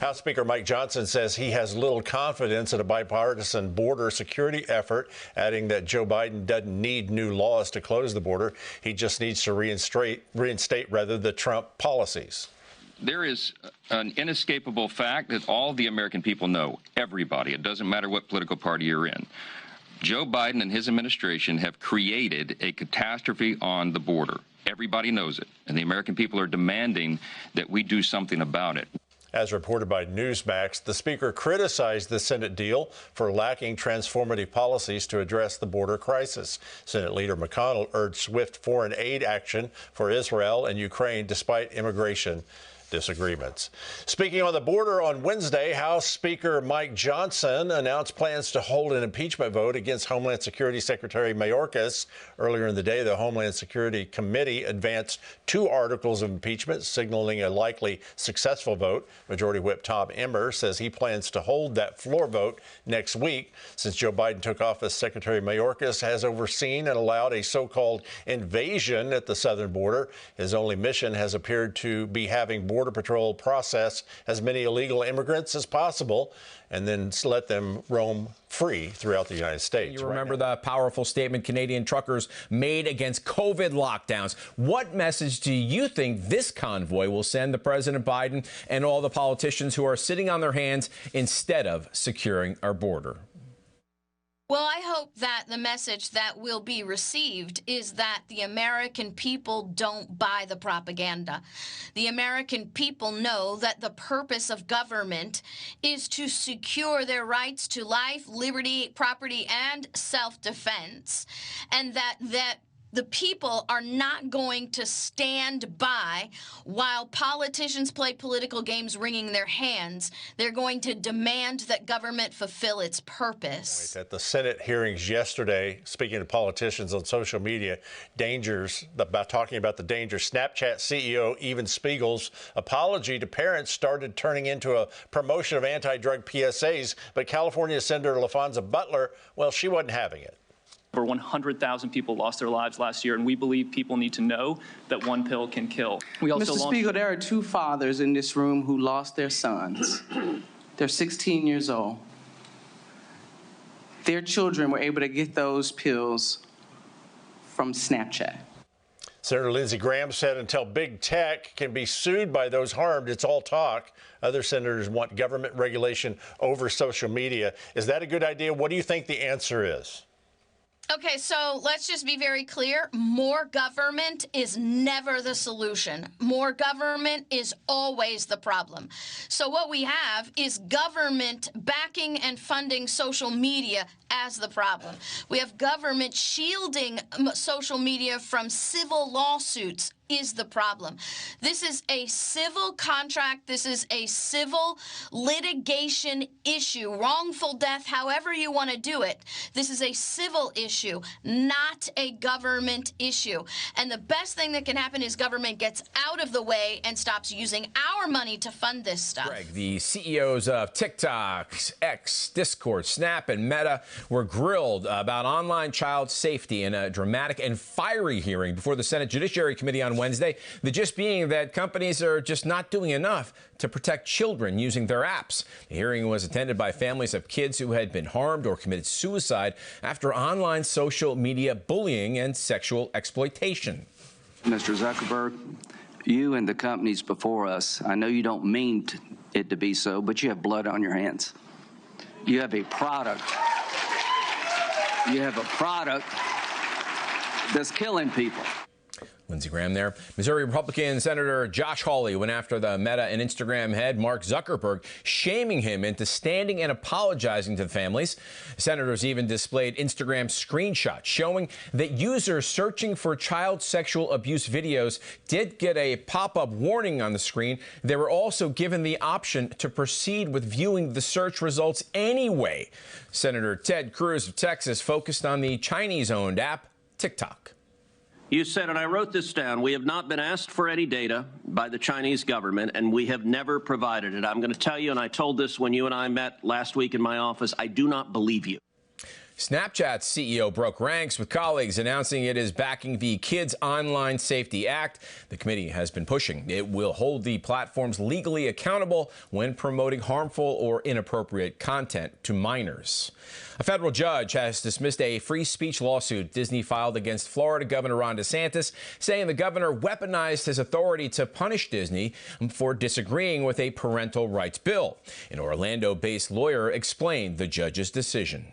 House Speaker Mike Johnson says he has little confidence in a bipartisan border security effort, adding that Joe Biden doesn't need new laws to close the border. He just needs to reinstate the Trump policies. There is an inescapable fact that all the American people know, everybody, it doesn't matter what political party you're in. Joe Biden and his administration have created a catastrophe on the border. Everybody knows it, and the American people are demanding that we do something about it. As reported by Newsmax, the Speaker criticized the Senate deal for lacking transformative policies to address the border crisis. Senate Leader McConnell urged swift foreign aid action for Israel and Ukraine despite immigration disagreements. Speaking on the border on Wednesday, House Speaker Mike Johnson announced plans to hold an impeachment vote against Homeland Security Secretary Mayorkas. Earlier in the day, the Homeland Security Committee advanced 2 articles of impeachment, signaling a likely successful vote. Majority Whip Tom Emmer says he plans to hold that floor vote next week. Since Joe Biden took office, Secretary Mayorkas has overseen and allowed a so-called invasion at the southern border. His only mission has appeared to be having Border Patrol process as many illegal immigrants as possible and then let them roam free throughout the United States. You remember the powerful statement Canadian truckers made against COVID lockdowns. What message do you think this convoy will send to President Biden and all the politicians who are sitting on their hands instead of securing our border? Well, I hope that the message that will be received is that the American people don't buy the propaganda. The American people know that the purpose of government is to secure their rights to life, liberty, property, and self-defense, and that the people are not going to stand by while politicians play political games wringing their hands. They're going to demand that government fulfill its purpose. At the Senate hearings yesterday, speaking to politicians on social media, talking about the dangers, Snapchat CEO Evan Spiegel's apology to parents started turning into a promotion of anti-drug PSAs, but California Senator LaFonza Butler, well, she wasn't having it. Over 100,000 people lost their lives last year, and we believe people need to know that one pill can kill. Mr. Spiegel, there are 2 fathers in this room who lost their sons. They're 16 years old. Their children were able to get those pills from Snapchat. Senator Lindsey Graham said until big tech can be sued by those harmed, it's all talk. Other senators want government regulation over social media. Is that a good idea? What do you think the answer is? Okay, so let's just be very clear. More government is never the solution. More government is always the problem. So what we have is government backing and funding social media as the problem. We have government shielding social media from civil lawsuits is the problem. This is a civil contract. This is a civil litigation issue, wrongful death, however you want to do it. This is a civil issue, not a government issue. And the best thing that can happen is government gets out of the way and stops using our money to fund this stuff. Greg, the CEOs of TikTok, X, Discord, Snap, and Meta were grilled about online child safety in a dramatic and fiery hearing before the Senate Judiciary Committee on Wednesday. The gist being that companies are just not doing enough to protect children using their apps. The hearing was attended by families of kids who had been harmed or committed suicide after online social media bullying and sexual exploitation. Mr. Zuckerberg, you and the companies before us, I know you don't mean it to be so, but you have blood on your hands. You have a product. You have a product that's killing people. Lindsey Graham there. Missouri Republican Senator Josh Hawley went after the Meta and Instagram head, Mark Zuckerberg, shaming him into standing and apologizing to the families. Senators even displayed Instagram screenshots showing that users searching for child sexual abuse videos did get a pop-up warning on the screen. They were also given the option to proceed with viewing the search results anyway. Senator Ted Cruz of Texas focused on the Chinese-owned app TikTok. You said, and I wrote this down, we have not been asked for any data by the Chinese government, and we have never provided it. I'm going to tell you, and I told this when you and I met last week in my office, I do not believe you. Snapchat's CEO broke ranks with colleagues, announcing it is backing the Kids Online Safety Act. The committee has been pushing. It will hold the platforms legally accountable when promoting harmful or inappropriate content to minors. A federal judge has dismissed a free speech lawsuit Disney filed against Florida Governor Ron DeSantis, saying the governor weaponized his authority to punish Disney for disagreeing with a parental rights bill. An Orlando-based lawyer explained the judge's decision.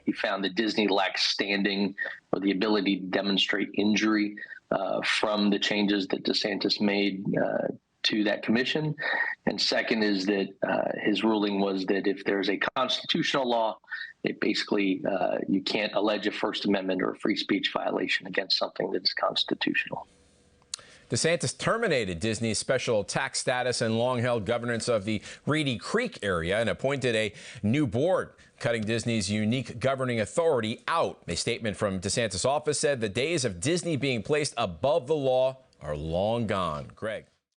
He found that Disney lacks standing or the ability to demonstrate injury from the changes that DeSantis made to that commission. And second is that his ruling was that if there's a constitutional law, it basically you can't allege a First Amendment or a free speech violation against something that is constitutional. DeSantis terminated Disney's special tax status and long-held governance of the Reedy Creek area and appointed a new board, cutting Disney's unique governing authority out. A statement from DeSantis' office said the days of Disney being placed above the law are long gone. Greg.